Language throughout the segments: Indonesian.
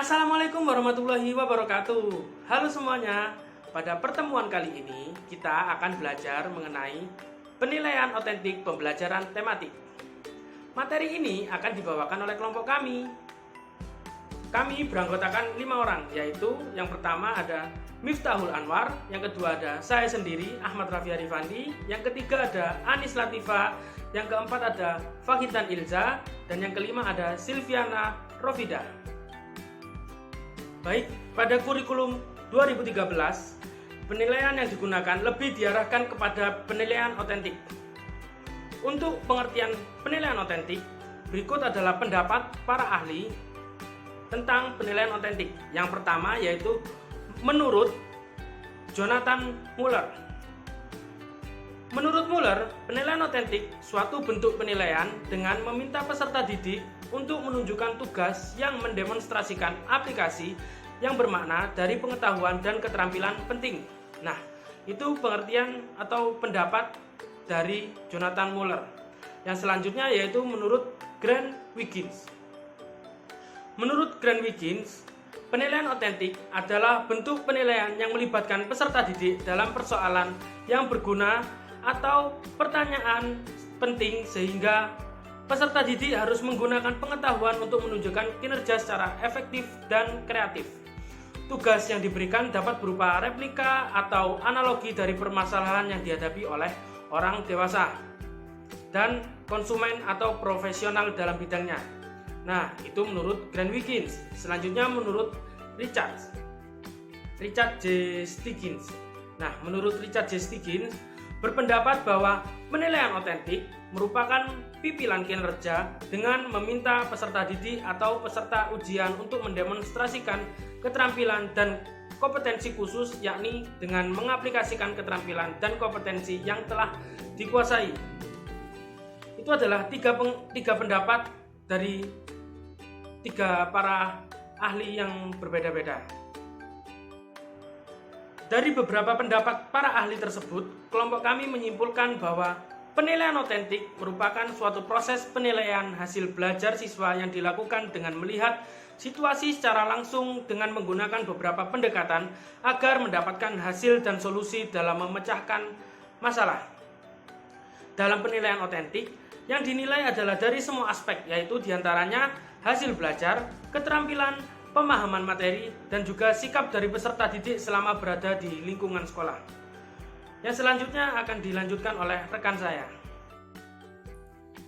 Assalamualaikum warahmatullahi wabarakatuh. Halo semuanya. Pada pertemuan kali ini kita akan belajar mengenai penilaian otentik pembelajaran tematik. Materi ini akan dibawakan oleh kelompok kami. Kami beranggotakan 5 orang, yaitu yang pertama ada Miftahul Anwar, yang kedua ada saya sendiri Ahmad Raffi Arifandi, yang ketiga ada Anis Latifa, yang keempat ada Fahidan Ilza, dan yang kelima ada Silviana Rofida. Baik, pada kurikulum 2013, penilaian yang digunakan lebih diarahkan kepada penilaian otentik. Untuk pengertian penilaian otentik, berikut adalah pendapat para ahli tentang penilaian otentik. Yang pertama yaitu menurut Jonathan Muller. Menurut Muller, penilaian otentik suatu bentuk penilaian dengan meminta peserta didik untuk menunjukkan tugas yang mendemonstrasikan aplikasi yang bermakna dari pengetahuan dan keterampilan penting. Nah, itu pengertian atau pendapat dari Jonathan Muller. Yang selanjutnya yaitu menurut Grant Wiggins. Menurut Grant Wiggins, penilaian otentik adalah bentuk penilaian yang melibatkan peserta didik dalam persoalan yang berguna atau pertanyaan penting sehingga peserta didik harus menggunakan pengetahuan untuk menunjukkan kinerja secara efektif dan kreatif. Tugas yang diberikan dapat berupa replika atau analogi dari permasalahan yang dihadapi oleh orang dewasa dan konsumen atau profesional dalam bidangnya. Nah, itu menurut Grant Wiggins. Selanjutnya menurut Richard J. Stiggins. Nah, menurut Richard J. Stiggins berpendapat bahwa penilaian otentik merupakan pipilan kinerja dengan meminta peserta didik atau peserta ujian untuk mendemonstrasikan keterampilan dan kompetensi khusus, yakni dengan mengaplikasikan keterampilan dan kompetensi yang telah dikuasai. Itu adalah tiga pendapat dari tiga para ahli yang berbeda-beda. Dari beberapa pendapat para ahli tersebut, kelompok kami menyimpulkan bahwa penilaian otentik merupakan suatu proses penilaian hasil belajar siswa yang dilakukan dengan melihat situasi secara langsung dengan menggunakan beberapa pendekatan agar mendapatkan hasil dan solusi dalam memecahkan masalah. Dalam penilaian otentik, yang dinilai adalah dari semua aspek, yaitu diantaranya hasil belajar, keterampilan, pemahaman materi, dan juga sikap dari peserta didik selama berada di lingkungan sekolah. Yang selanjutnya akan dilanjutkan oleh rekan saya.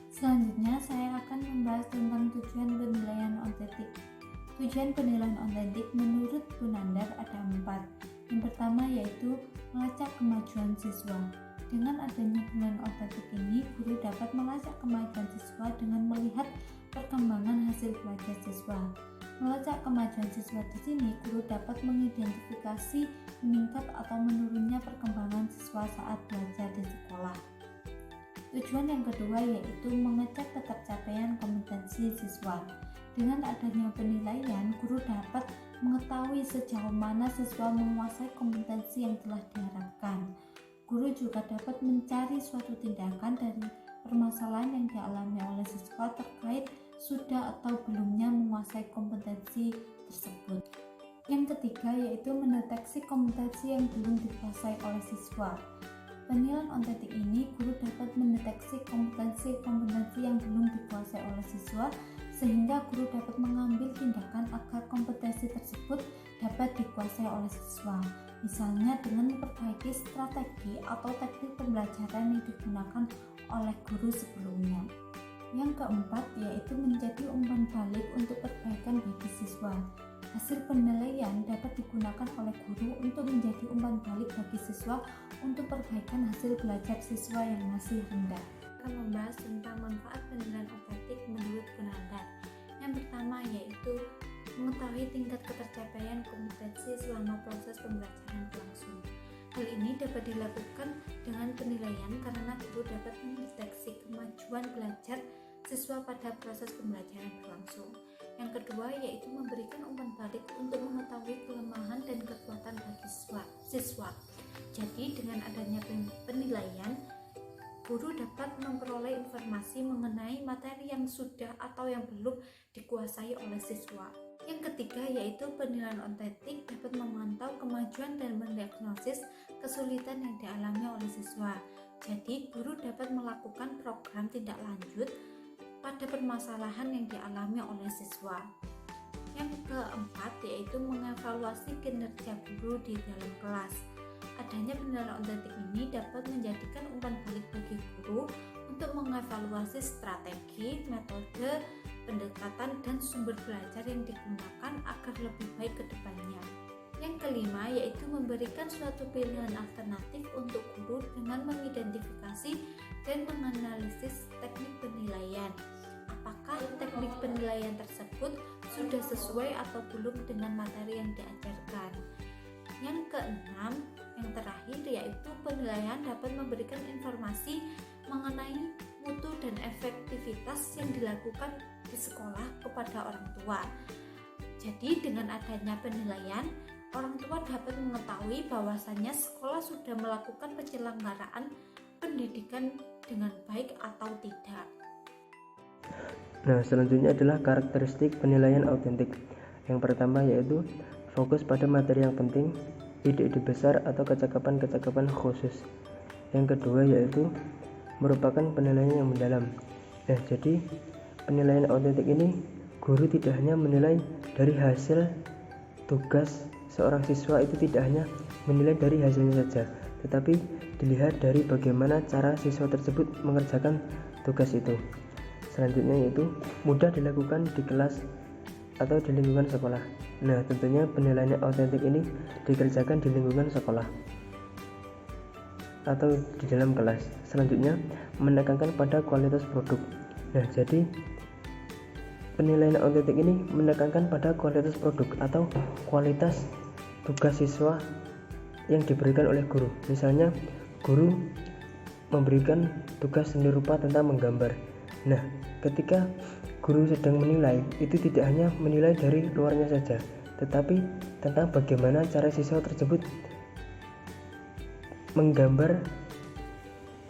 Selanjutnya saya akan membahas tentang tujuan penilaian otentik. Tujuan penilaian otentik menurut Bu Nandar ada 4. Yang pertama yaitu melacak kemajuan siswa. Dengan adanya penilaian otentik ini, guru dapat melacak kemajuan siswa dengan melihat perkembangan hasil belajar siswa. Melacak kemajuan siswa di sini, guru dapat mengidentifikasi meningkat atau menurunnya perkembangan siswa saat belajar di sekolah. Tujuan yang kedua yaitu mengecek tetap capaian kompetensi siswa. Dengan adanya penilaian, guru dapat mengetahui sejauh mana siswa menguasai kompetensi yang telah diharapkan. Guru juga dapat mencari suatu tindakan dari permasalahan yang dialami oleh siswa terkait sudah atau belumnya menguasai kompetensi tersebut. Yang ketiga yaitu mendeteksi kompetensi yang belum dikuasai oleh siswa. Penilaian otentik ini, guru dapat mendeteksi kompetensi yang belum dikuasai oleh siswa sehingga guru dapat mengambil tindakan agar kompetensi tersebut dapat dikuasai oleh siswa. Misalnya dengan memperbaiki strategi atau teknik pembelajaran yang digunakan oleh guru sebelumnya. Yang keempat yaitu menjadi umpan balik untuk perbaikan bagi siswa. Hasil penilaian dapat digunakan oleh guru untuk menjadi umpan balik bagi siswa untuk perbaikan hasil belajar siswa yang masih rendah. Akan membahas tentang manfaat penilaian otentik menurut Bu Nandar. Yang pertama yaitu mengetahui tingkat ketercapaian kompetensi selama proses pembelajaran berlangsung. Hal ini dapat dilakukan dengan penilaian karena guru dapat mendeteksi kemajuan belajar siswa pada proses pembelajaran berlangsung. Yang kedua yaitu memberikan umpan balik untuk mengetahui kelemahan dan kekuatan bagi siswa. Jadi dengan adanya penilaian, guru dapat memperoleh informasi mengenai materi yang sudah atau yang belum dikuasai oleh siswa. Yang ketiga yaitu penilaian otentik dapat memantau kemajuan dan mendiagnosis kesulitan yang dialami oleh siswa. Jadi, guru dapat melakukan program tindak lanjut pada permasalahan yang dialami oleh siswa. Yang keempat yaitu mengevaluasi kinerja guru di dalam kelas. Adanya penilaian otentik ini dapat menjadikan umpan balik bagi guru untuk mengevaluasi strategi, metode, pendekatan, dan sumber belajar yang digunakan agar lebih baik ke depannya. Yang kelima yaitu memberikan suatu pilihan alternatif untuk guru dengan mengidentifikasi dan menganalisis teknik penilaian. Apakah teknik penilaian tersebut sudah sesuai atau belum dengan materi yang diajarkan. Yang keenam, yang terakhir yaitu penilaian dapat memberikan informasi mengenai mutu dan efektivitas yang dilakukan di sekolah kepada orang tua. Jadi dengan adanya penilaian, orang tua dapat mengetahui bahwasannya sekolah sudah melakukan penyelenggaraan pendidikan dengan baik atau tidak. Nah, selanjutnya adalah karakteristik penilaian autentik. Yang pertama yaitu fokus pada materi yang penting, ide-ide besar atau kecakapan-kecakapan khusus. Yang kedua yaitu merupakan penilaian yang mendalam. Nah, jadi penilaian autentik ini guru tidak hanya menilai dari hasil tugas seorang siswa, itu tidak hanya menilai dari hasilnya saja, tetapi dilihat dari bagaimana cara siswa tersebut mengerjakan tugas itu. Selanjutnya yaitu mudah dilakukan di kelas atau di lingkungan sekolah. Nah, tentunya penilaian autentik ini dikerjakan di lingkungan sekolah atau di dalam kelas. Selanjutnya menekankan pada kualitas produk. Nah, jadi penilaian autentik ini menekankan pada kualitas produk atau kualitas tugas siswa yang diberikan oleh guru. Misalnya guru memberikan tugas seni rupa tentang menggambar. Nah, ketika guru sedang menilai, itu tidak hanya menilai dari luarnya saja, tetapi tentang bagaimana cara siswa tersebut menggambar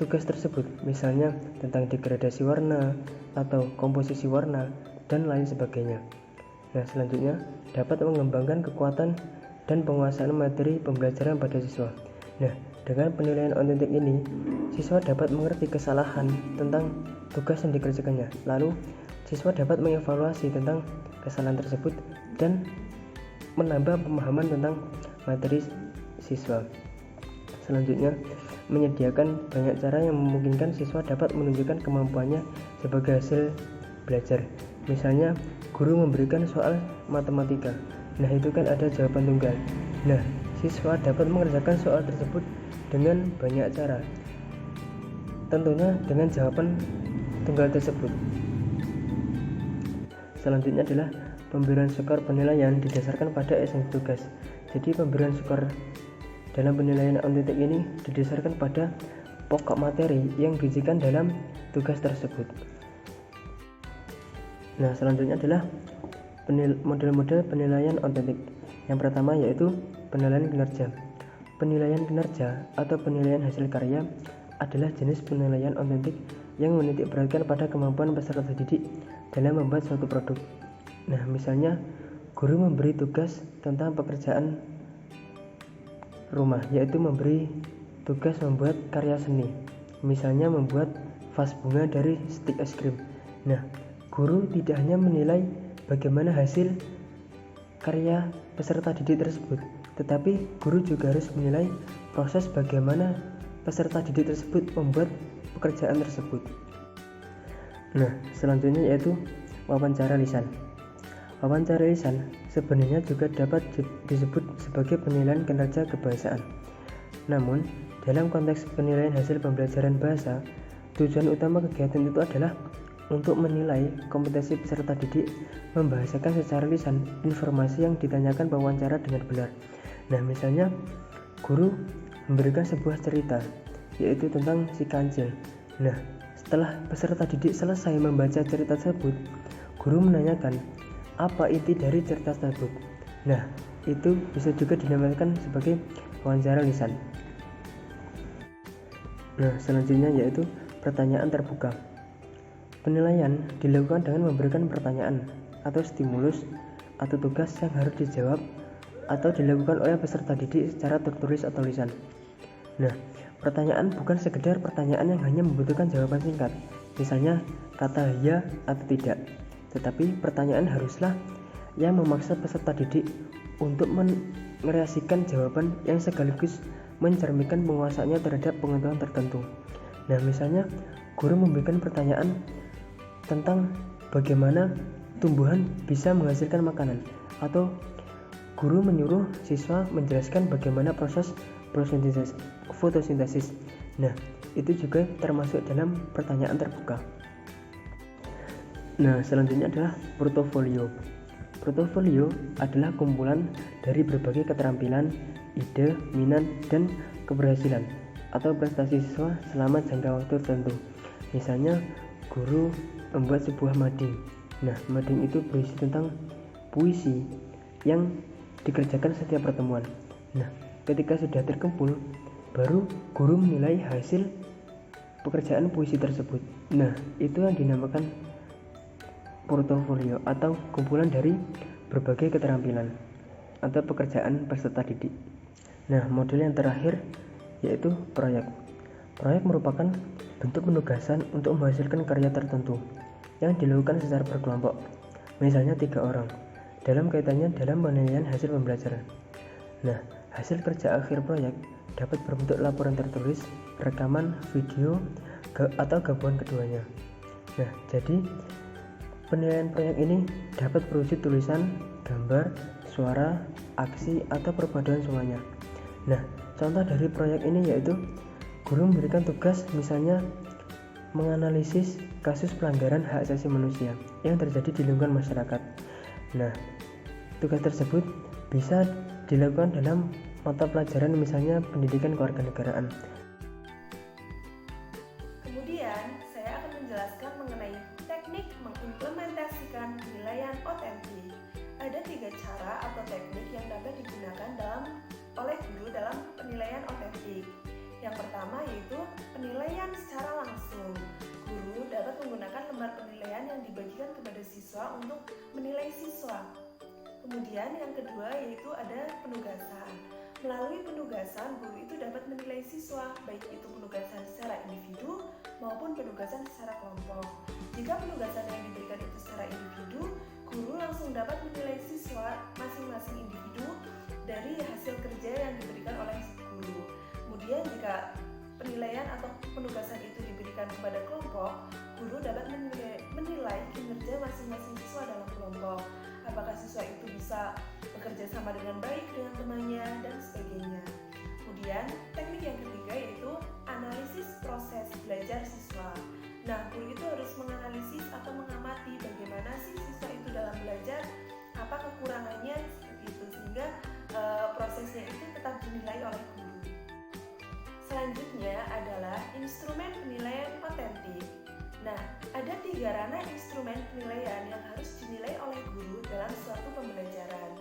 tugas tersebut, misalnya tentang degradasi warna atau komposisi warna dan lain sebagainya. Nah, selanjutnya dapat mengembangkan kekuatan dan penguasaan materi pembelajaran pada siswa. Nah, dengan penilaian autentik ini, siswa dapat mengerti kesalahan tentang tugas yang dikerjakannya. Lalu, siswa dapat mengevaluasi tentang kesalahan tersebut dan menambah pemahaman tentang materi siswa. Selanjutnya, menyediakan banyak cara yang memungkinkan siswa dapat menunjukkan kemampuannya sebagai hasil belajar. Misalnya, guru memberikan soal matematika. Nah, itu kan ada jawaban tunggal. Nah, siswa dapat mengerjakan soal tersebut dengan banyak cara, tentunya dengan jawaban tunggal tersebut. Selanjutnya adalah pemberian skor penilaian didasarkan pada esensi tugas. Jadi pemberian skor dalam penilaian autentik ini didasarkan pada pokok materi yang diujikan dalam tugas tersebut. Nah, selanjutnya adalah model-model penilaian autentik. Yang pertama yaitu penilaian kinerja. Penilaian kinerja atau penilaian hasil karya adalah jenis penilaian autentik yang menitik beratkan pada kemampuan peserta didik dalam membuat suatu produk. Nah, misalnya guru memberi tugas tentang pekerjaan rumah, yaitu memberi tugas membuat karya seni, misalnya membuat vas bunga dari stik es krim. Nah, guru tidak hanya menilai bagaimana hasil karya peserta didik tersebut, tetapi guru juga harus menilai proses bagaimana peserta didik tersebut membuat pekerjaan tersebut. Nah, selanjutnya yaitu wawancara lisan. Wawancara lisan sebenarnya juga dapat disebut sebagai penilaian kinerja kebahasaan. Namun, dalam konteks penilaian hasil pembelajaran bahasa, tujuan utama kegiatan itu adalah untuk menilai kompetensi peserta didik membahasakan secara lisan informasi yang ditanyakan pewawancara dengan benar. Nah, misalnya guru memberikan sebuah cerita, yaitu tentang si kancil. Nah, setelah peserta didik selesai membaca cerita tersebut, guru menanyakan apa inti dari cerita tersebut. Nah, itu bisa juga dinamakan sebagai wawancara lisan. Nah, selanjutnya yaitu pertanyaan terbuka. Penilaian dilakukan dengan memberikan pertanyaan atau stimulus atau tugas yang harus dijawab atau dilakukan oleh peserta didik secara tertulis atau lisan. Nah, pertanyaan bukan sekedar pertanyaan yang hanya membutuhkan jawaban singkat, misalnya kata ya atau tidak, tetapi pertanyaan haruslah yang memaksa peserta didik untuk mengereasikan jawaban yang sekaligus mencerminkan penguasaannya terhadap pengetahuan tertentu. Nah, misalnya guru memberikan pertanyaan tentang bagaimana tumbuhan bisa menghasilkan makanan, atau guru menyuruh siswa menjelaskan bagaimana proses fotosintesis. Nah, itu juga termasuk dalam pertanyaan terbuka. Nah, selanjutnya adalah portofolio. Portofolio adalah kumpulan dari berbagai keterampilan, ide, minat, dan keberhasilan atau prestasi siswa selama jangka waktu tertentu. Misalnya, guru membuat sebuah mading. Nah, mading itu berisi tentang puisi yang dikerjakan setiap pertemuan. Nah, ketika sudah terkumpul, baru guru menilai hasil pekerjaan puisi tersebut. Nah, itu yang dinamakan portofolio atau kumpulan dari berbagai keterampilan atau pekerjaan peserta didik. Nah, model yang terakhir yaitu proyek. Proyek merupakan bentuk penugasan untuk menghasilkan karya tertentu yang dilakukan secara berkelompok, misalnya 3 orang, dalam kaitannya dalam penilaian hasil pembelajaran. Nah, hasil kerja akhir proyek dapat berbentuk laporan tertulis, rekaman, video, atau gabungan keduanya. Nah, jadi penilaian proyek ini dapat berwujud tulisan, gambar, suara, aksi, atau perpaduan semuanya. Nah, contoh dari proyek ini yaitu guru memberikan tugas, misalnya menganalisis kasus pelanggaran hak asasi manusia yang terjadi di lingkungan masyarakat. Nah, tugas tersebut bisa dilakukan dalam mata pelajaran misalnya pendidikan kewarganegaraan. Kemudian, saya akan menjelaskan mengenai teknik mengimplementasikan penilaian otentik. Ada 3 cara atau teknik yang dapat digunakan oleh guru dalam penilaian otentik. Yang pertama yaitu penilaian secara langsung. Guru dapat menggunakan lembar penilaian yang dibagikan kepada siswa untuk menilai siswa. Kemudian yang kedua yaitu ada penugasan. Melalui penugasan, guru itu dapat menilai siswa, baik itu penugasan secara individu maupun penugasan secara kelompok. Jika penugasan yang diberikan itu secara individu, guru langsung dapat menilai siswa masing-masing individu dari hasil kerja yang diberikan oleh guru. Kemudian jika penilaian atau penugasan itu diberikan kepada kelompok, guru dapat menilai kinerja masing-masing siswa dalam kelompok. Apakah siswa itu bisa bekerja sama dengan baik dengan temannya dan sebagainya. Kemudian teknik yang ketiga yaitu analisis proses belajar siswa. Nah, guru itu harus menganalisis atau mengamati bagaimana sih siswa itu dalam belajar, apa kekurangannya seperti itu, sehingga prosesnya itu tetap dinilai oleh guru. Selanjutnya adalah instrumen penilaian otentik. Nah, ada 3 ranah instrumen penilaian yang harus dinilai oleh guru dalam suatu pembelajaran.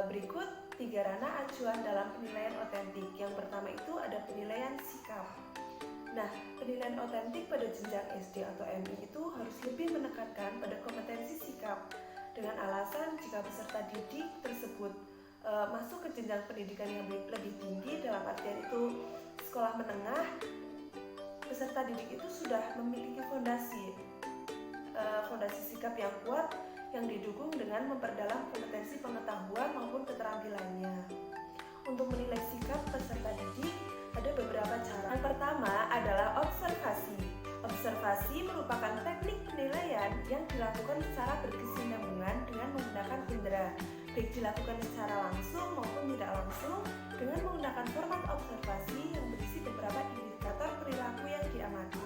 Berikut 3 ranah acuan dalam penilaian otentik. Yang pertama itu ada penilaian sikap. Nah, penilaian otentik pada jenjang SD atau MI itu harus lebih menekankan pada kompetensi sikap, dengan alasan jika peserta didik tersebut masuk ke jenjang pendidikan yang lebih tinggi, dalam artian itu sekolah menengah, peserta didik itu sudah memiliki fondasi sikap yang kuat yang didukung dengan memperdalam kompetensi pengetahuan maupun keterampilannya. Untuk menilai sikap peserta didik ada beberapa cara. Yang pertama adalah observasi. Observasi merupakan teknik penilaian yang dilakukan secara berkesinambungan dengan menggunakan indera, baik dilakukan secara langsung maupun tidak langsung, dengan menggunakan format observasi yang berisi beberapa indikator perilaku yang diamati.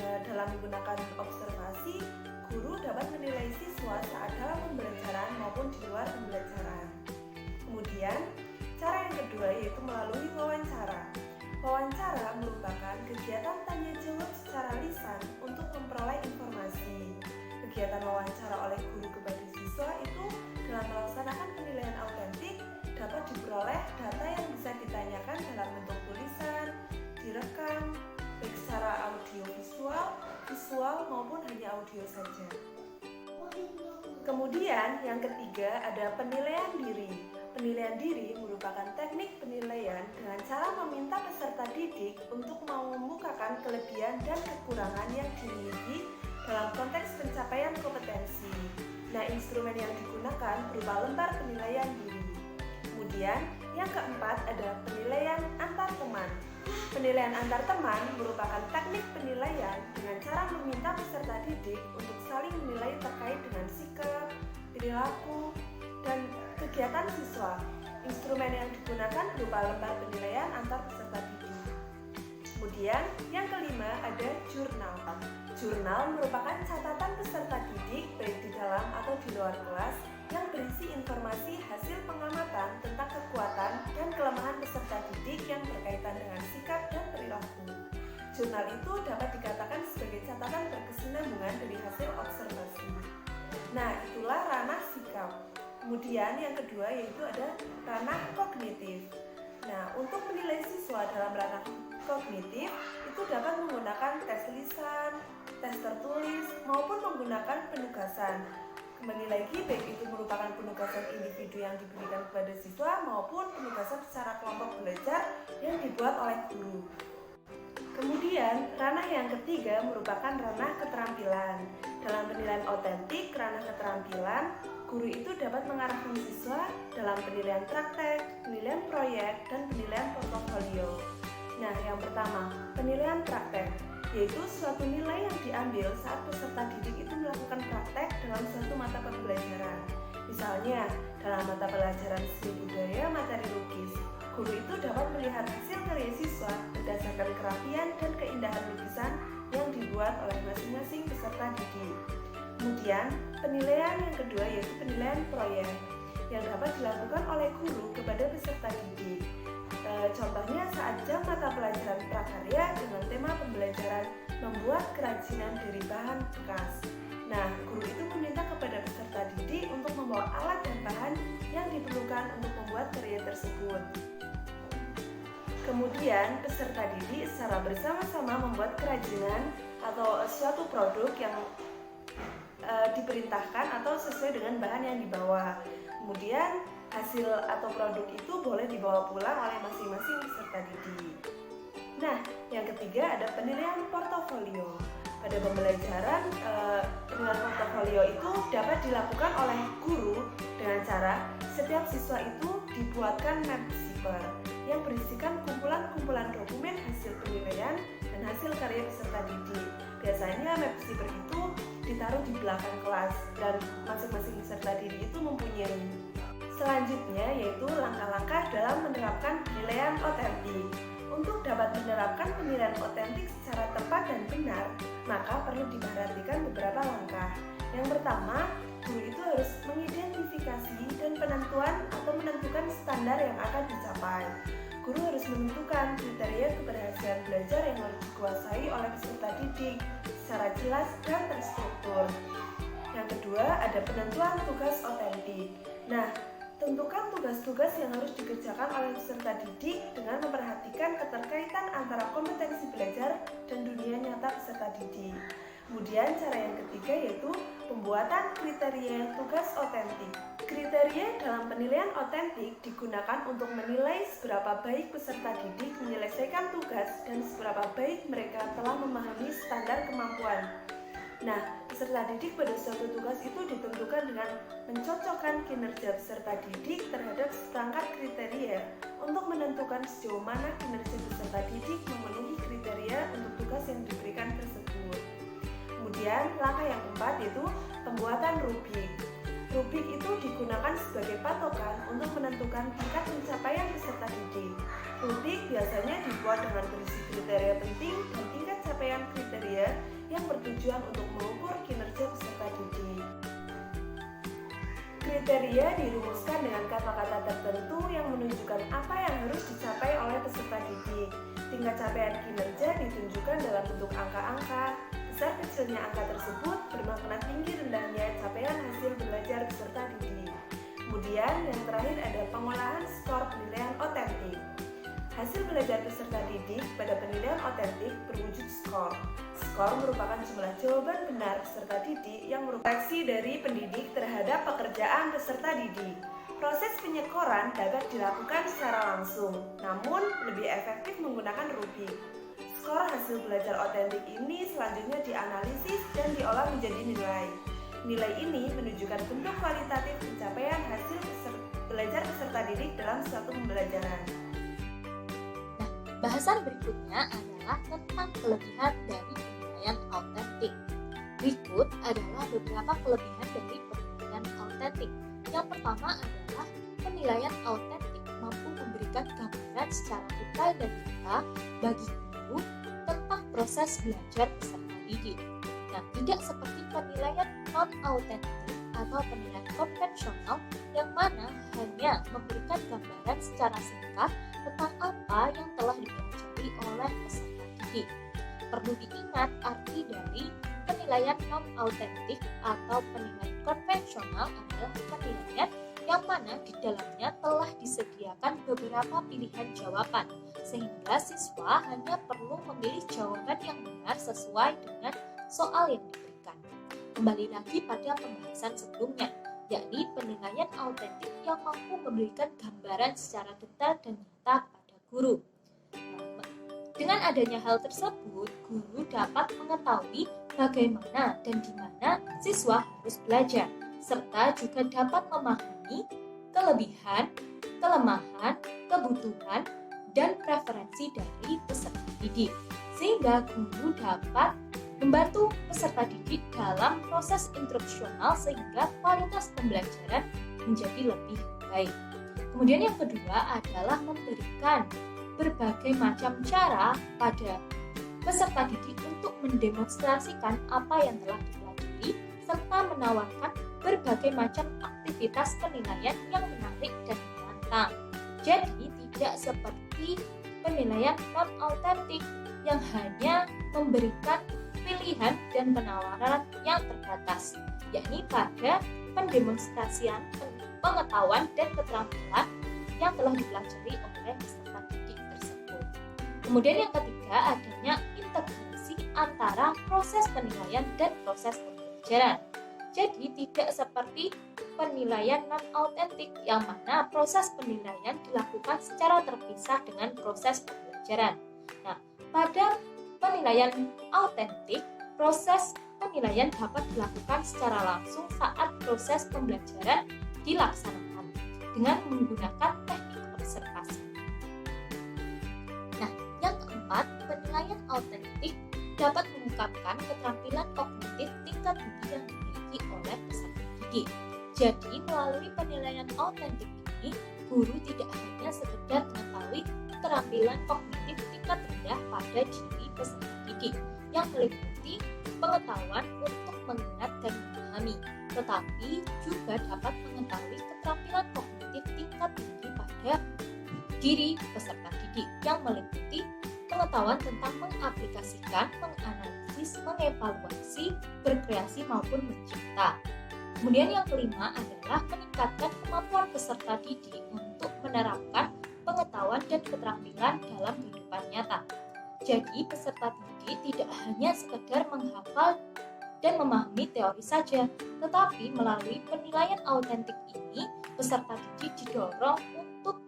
Dalam menggunakan observasi, guru dapat menilai siswa saat dalam pembelajaran maupun di luar pembelajaran. Kemudian, cara yang kedua yaitu melalui wawancara. Wawancara merupakan kegiatan tanya jawab secara lisan untuk memperoleh informasi. Kegiatan wawancara oleh guru kepada siswa itu dalam melaksanakan penilaian autentik dapat diperoleh data yang bisa ditanyakan dalam bentuk tulisan, direkam, baik secara audio visual maupun hanya audio saja. Kemudian yang ketiga ada penilaian diri. Penilaian diri merupakan teknik penilaian dengan cara meminta peserta didik untuk mengemukakan kelebihan dan kekurangan yang dimiliki dalam konteks pencapaian kompetensi. Nah, instrumen yang digunakan berupa lembar penilaian diri. Kemudian yang keempat ada penilaian antar teman. Penilaian antar teman merupakan teknik penilaian dengan cara meminta peserta didik untuk saling menilai terkait dengan sikap, perilaku, dan kegiatan siswa. Instrumen yang digunakan berupa lembar penilaian antar peserta didik. Kemudian yang kelima ada jurnal. Jurnal merupakan catatan peserta didik baik di dalam atau di luar kelas yang berisi informasi hasil pengamatan tentang kekuatan dan kelemahan peserta didik yang berkaitan dengan sikap dan perilaku. Jurnal itu dapat dikatakan sebagai catatan berkesinambungan dari hasil observasi. Nah, itulah ranah sikap. Kemudian yang kedua yaitu ada ranah kognitif. Nah, untuk menilai siswa dalam ranah kognitif itu dapat menggunakan tes lisan, tes tertulis, maupun menggunakan penugasan. Kembali lagi, baik itu merupakan penugasan individu yang diberikan kepada siswa maupun penugasan secara kelompok belajar yang dibuat oleh guru. Kemudian, ranah yang ketiga merupakan ranah keterampilan. Dalam penilaian otentik, ranah keterampilan, guru itu dapat mengarahkan siswa dalam penilaian praktek, penilaian proyek, dan penilaian portofolio. Nah, yang pertama, penilaian praktek, yaitu suatu nilai yang diambil saat peserta didik itu melakukan praktek dalam suatu mata pembelajaran. Misalnya, dalam mata pelajaran seni budaya materi lukis, guru itu dapat melihat hasil karya siswa berdasarkan kerapian dan keindahan lukisan yang dibuat oleh masing-masing peserta didik. Kemudian, penilaian yang kedua yaitu penilaian proyek yang dapat dilakukan oleh guru kepada peserta didik. Contohnya saat jam mata pelajaran prakarya dengan tema pembelajaran membuat kerajinan dari bahan bekas. Nah, guru itu meminta kepada peserta didik untuk membawa alat dan bahan yang diperlukan untuk membuat karya tersebut. Kemudian, peserta didik secara bersama-sama membuat kerajinan atau suatu produk yang diperintahkan atau sesuai dengan bahan yang dibawa. Kemudian, hasil atau produk itu boleh dibawa pulang oleh masing-masing peserta didik. Nah, yang ketiga ada penilaian portofolio. Pada pembelajaran, penilaian portofolio itu dapat dilakukan oleh guru dengan cara setiap siswa itu dibuatkan map zipper yang berisikan kumpulan-kumpulan dokumen hasil penilaian dan hasil karya peserta didik. Biasanya map zipper itu ditaruh di belakang kelas dan masing-masing peserta didik itu mempunyai. Selanjutnya yaitu langkah-langkah dalam menerapkan penilaian otentik. Untuk dapat menerapkan penilaian otentik secara tepat dan benar, maka perlu diperhatikan beberapa langkah. Yang pertama, guru itu harus mengidentifikasi dan menentukan standar yang akan dicapai. Guru harus menentukan kriteria keberhasilan belajar yang harus dikuasai oleh peserta didik secara jelas dan terstruktur. Yang kedua, ada penentuan tugas otentik. Nah, tentukan tugas-tugas yang harus dikerjakan oleh peserta didik dengan memperhatikan keterkaitan antara kompetensi belajar dan dunia nyata peserta didik. Kemudian cara yang ketiga yaitu pembuatan kriteria tugas otentik. Kriteria dalam penilaian otentik digunakan untuk menilai seberapa baik peserta didik menyelesaikan tugas dan seberapa baik mereka telah memahami standar kemampuan. Nah, peserta didik pada suatu tugas itu ditentukan dengan mencocokkan kinerja peserta didik terhadap seperangkat kriteria untuk menentukan sejauh mana kinerja peserta didik memenuhi kriteria untuk tugas yang diberikan tersebut. Kemudian, langkah yang keempat yaitu pembuatan rubrik. Rubrik itu digunakan sebagai patokan untuk menentukan tingkat pencapaian peserta didik. Rubrik biasanya dibuat dengan berisi kriteria penting dan tingkat capaian kriteria yang bertujuan untuk mengukur kinerja peserta didik. Kriteria dirumuskan dengan kata-kata tertentu yang menunjukkan apa yang harus dicapai oleh peserta didik. Tingkat capaian kinerja ditunjukkan dalam bentuk angka-angka. Besar kecilnya angka tersebut bermakna tinggi rendahnya capaian hasil belajar peserta didik. Kemudian yang terakhir ada pengolahan skor penilaian otentik. Hasil belajar peserta didik pada penilaian otentik berwujud skor. Skor merupakan jumlah jawaban benar peserta didik yang merupakan reaksi dari pendidik terhadap pekerjaan peserta didik. Proses penyekoran dapat dilakukan secara langsung, namun lebih efektif menggunakan rubik. Skor hasil belajar otentik ini selanjutnya dianalisis dan diolah menjadi nilai. Nilai ini menunjukkan bentuk kualitatif pencapaian hasil belajar peserta didik dalam suatu pembelajaran. Bahasan berikutnya adalah tentang kelebihan dari penilaian autentik. Berikut adalah beberapa kelebihan dari penilaian autentik. Yang pertama adalah penilaian autentik mampu memberikan gambaran secara detail dan nyata bagi guru tentang proses belajar peserta didik. Nah, tidak seperti penilaian non-autentik atau penilaian konvensional yang mana hanya memberikan gambaran secara singkat tentang apa yang telah dipelajari oleh peserta didik. Perlu diingat arti dari penilaian non-autentik atau penilaian konvensional adalah penilaian yang mana di dalamnya telah disediakan beberapa pilihan jawaban, sehingga siswa hanya perlu memilih jawaban yang benar sesuai dengan soal yang diberikan. Kembali lagi pada pembahasan sebelumnya, yakni penilaian autentik yang mampu memberikan gambaran secara detail dan nyata kepada guru. Dengan adanya hal tersebut, guru dapat mengetahui bagaimana dan di mana siswa harus belajar, serta juga dapat memahami kelebihan, kelemahan, kebutuhan, dan preferensi dari peserta didik, sehingga guru dapat membantu peserta didik dalam proses instruksional sehingga kualitas pembelajaran menjadi lebih baik. Kemudian yang kedua adalah memberikan berbagai macam cara pada peserta didik untuk mendemonstrasikan apa yang telah dipelajari serta menawarkan berbagai macam aktivitas penilaian yang menarik dan menantang. Jadi tidak seperti penilaian non-autentik yang hanya memberikan pilihan dan penawaran yang terbatas, yakni pada pendemonstrasian pengetahuan dan keterampilan yang telah dipelajari oleh peserta didik tersebut. Kemudian yang ketiga adanya integrasi antara proses penilaian dan proses pembelajaran. Jadi tidak seperti penilaian non-autentik yang mana proses penilaian dilakukan secara terpisah dengan proses pembelajaran. Nah, pada penilaian autentik, proses penilaian dapat dilakukan secara langsung saat proses pembelajaran dilaksanakan dengan menggunakan teknik observasi. Nah, yang keempat, penilaian autentik dapat mengungkapkan keterampilan kognitif tingkat tinggi yang dimiliki oleh peserta didik. Jadi, melalui penilaian autentik ini, guru tidak hanya sekedar mengetahui keterampilan kognitif tingkat rendah pada diri peserta didik yang meliputi pengetahuan untuk mengingat dan memahami, tetapi juga dapat mengetahui keterampilan kognitif tingkat tinggi pada diri peserta didik yang meliputi pengetahuan tentang mengaplikasikan, menganalisis, mengevaluasi, berkreasi maupun mencipta. Kemudian yang kelima adalah meningkatkan kemampuan peserta didik untuk menerapkan pengetahuan dan keterampilan dalam kehidupan nyata. Jadi peserta didik tidak hanya sekedar menghafal dan memahami teori saja, tetapi melalui penilaian autentik ini, peserta didik didorong untuk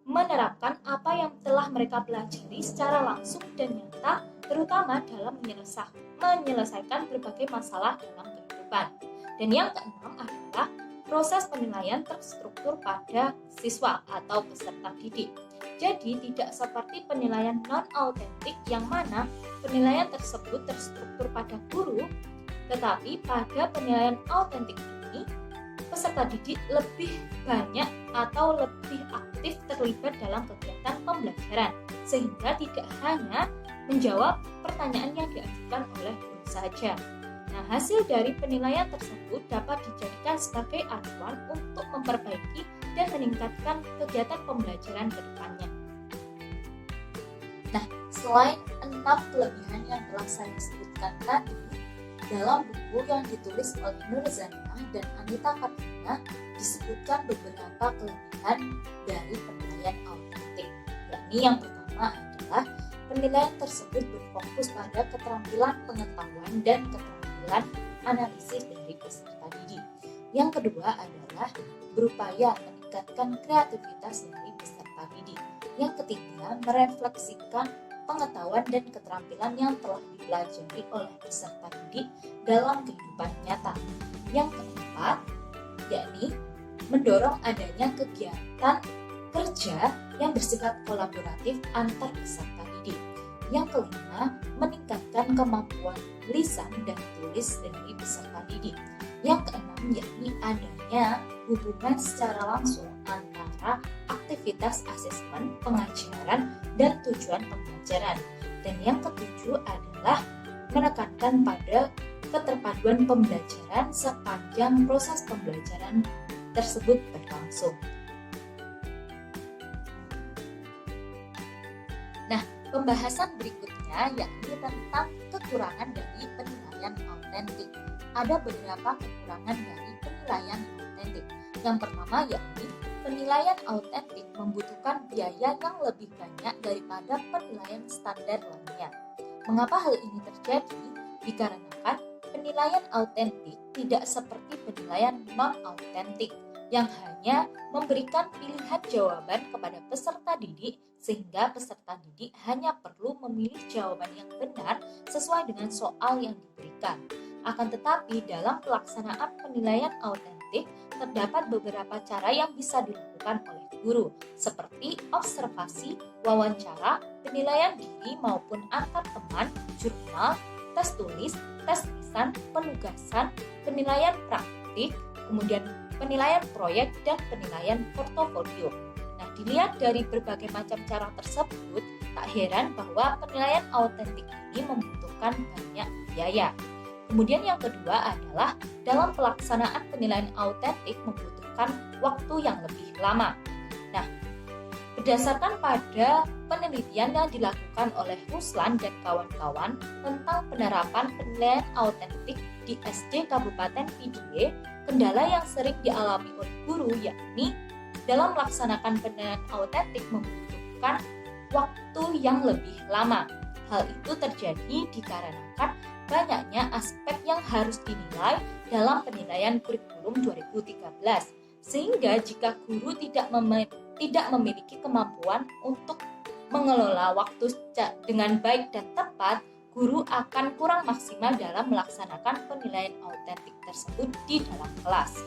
menerapkan apa yang telah mereka pelajari secara langsung dan nyata, terutama dalam menyelesaikan berbagai masalah dalam kehidupan. Dan yang keenam adalah proses penilaian terstruktur pada siswa atau peserta didik. Jadi tidak seperti penilaian non-autentik yang mana penilaian tersebut terstruktur pada guru, tetapi pada penilaian autentik ini peserta didik lebih banyak atau lebih aktif terlibat dalam kegiatan pembelajaran, sehingga tidak hanya menjawab pertanyaan yang diajukan oleh guru saja. Nah, hasil dari penilaian tersebut dapat dijadikan sebagai acuan untuk memperbaiki dan meningkatkan kegiatan pembelajaran ke depannya. Nah, selain 6 kelebihan yang telah saya sebutkan tadi, dalam buku yang ditulis oleh Nur Zanah dan Anita Katrina disebutkan beberapa kelebihan dari penilaian autentik, yakni yang pertama adalah penilaian tersebut berfokus pada keterampilan pengetahuan dan keterampilan analisis dari peserta didik. Yang kedua adalah berupaya meningkatkan kreativitas dari peserta didik. Yang ketiga, merefleksikan pengetahuan dan keterampilan yang telah dipelajari oleh peserta didik dalam kehidupan nyata. Yang keempat, yakni mendorong adanya kegiatan kerja yang bersifat kolaboratif antar peserta didik. Yang kelima, meningkatkan kemampuan lisan dan tulis dari peserta didik. Yang keenam, yakni adanya hubungan secara langsung antara aktivitas asesmen, pengajaran, dan tujuan pembelajaran. Dan yang ketujuh adalah menekankan pada keterpaduan pembelajaran sepanjang proses pembelajaran tersebut berlangsung. Nah, pembahasan berikutnya yakni tentang kekurangan dari penilaian autentik. Ada beberapa kekurangan dari penilaian autentik. Yang pertama yakni penilaian autentik membutuhkan biaya yang lebih banyak daripada penilaian standar lainnya. Mengapa hal ini terjadi? Dikarenakan penilaian autentik tidak seperti penilaian non-autentik yang hanya memberikan pilihan jawaban kepada peserta didik sehingga peserta didik hanya perlu memilih jawaban yang benar sesuai dengan soal yang diberikan. Akan tetapi dalam pelaksanaan penilaian autentik terdapat beberapa cara yang bisa dilakukan oleh guru seperti observasi, wawancara, penilaian diri maupun antar teman, jurnal, tes tulis, tes lisan, penugasan, penilaian praktik, kemudian penilaian proyek, dan penilaian portofolio. Nah, dilihat dari berbagai macam cara tersebut, tak heran bahwa penilaian autentik ini membutuhkan banyak biaya. Kemudian yang kedua adalah dalam pelaksanaan penilaian autentik membutuhkan waktu yang lebih lama. Nah, berdasarkan pada penelitian yang dilakukan oleh Ruslan dan kawan-kawan tentang penerapan penilaian autentik di SD Kabupaten Pidie, kendala yang sering dialami oleh guru yakni dalam melaksanakan penilaian autentik membutuhkan waktu yang lebih lama. Hal itu terjadi dikarenakan banyaknya aspek yang harus dinilai dalam penilaian kurikulum 2013, sehingga jika guru tidak memiliki kemampuan untuk mengelola waktu dengan baik dan tepat, guru akan kurang maksimal dalam melaksanakan penilaian autentik tersebut di dalam kelas.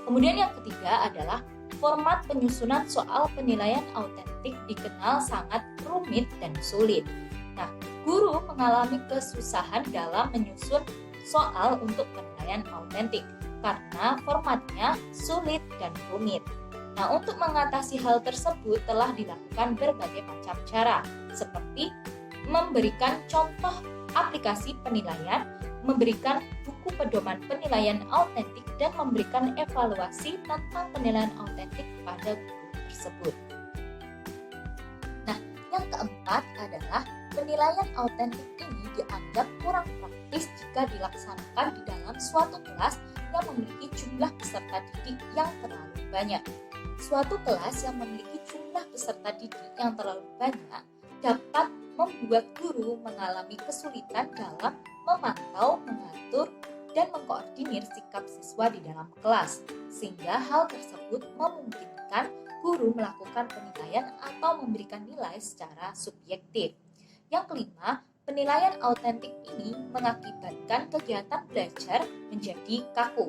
Kemudian yang ketiga adalah format penyusunan soal penilaian autentik dikenal sangat rumit dan sulit. Nah, guru mengalami kesusahan dalam menyusun soal untuk penilaian autentik karena formatnya sulit dan rumit. Nah, untuk mengatasi hal tersebut telah dilakukan berbagai macam cara, seperti memberikan contoh aplikasi penilaian, memberikan buku pedoman penilaian autentik, dan memberikan evaluasi tentang penilaian autentik pada guru tersebut. Nah, yang keempat adalah penilaian autentik ini dianggap kurang praktis jika dilaksanakan di dalam suatu kelas yang memiliki jumlah peserta didik yang terlalu banyak. Suatu kelas yang memiliki jumlah peserta didik yang terlalu banyak dapat membuat guru mengalami kesulitan dalam memantau, mengatur, dan mengkoordinir sikap siswa di dalam kelas, sehingga hal tersebut memungkinkan guru melakukan penilaian atau memberikan nilai secara subjektif. Yang kelima, penilaian autentik ini mengakibatkan kegiatan belajar menjadi kaku.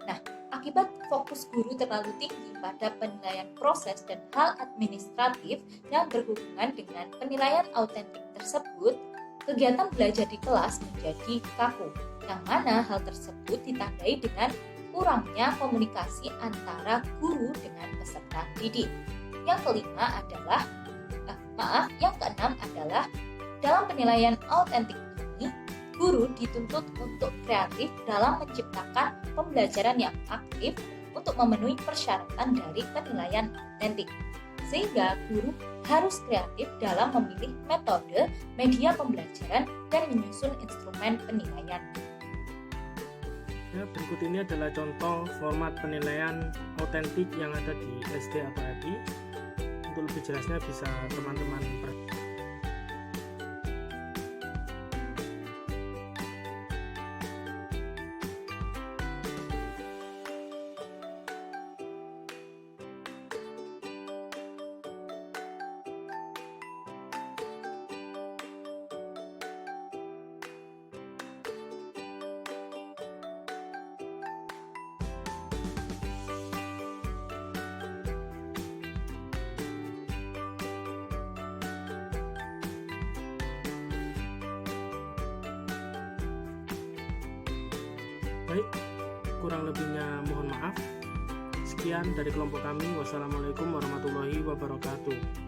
Nah, akibat fokus guru terlalu tinggi pada penilaian proses dan hal administratif yang berhubungan dengan penilaian autentik tersebut, kegiatan belajar di kelas menjadi kaku, yang mana hal tersebut ditandai dengan kurangnya komunikasi antara guru dengan peserta didik. Yang keenam adalah dalam penilaian autentik ini, guru dituntut untuk kreatif dalam menciptakan pembelajaran yang aktif untuk memenuhi persyaratan dari penilaian autentik. Sehingga guru harus kreatif dalam memilih metode, media pembelajaran, dan menyusun instrumen penilaian. Ya, berikut ini adalah contoh format penilaian autentik yang ada di SD atau FI. Untuk lebih jelasnya bisa teman-teman Baik, kurang lebihnya mohon maaf. Sekian dari kelompok kami. Wassalamualaikum warahmatullahi wabarakatuh.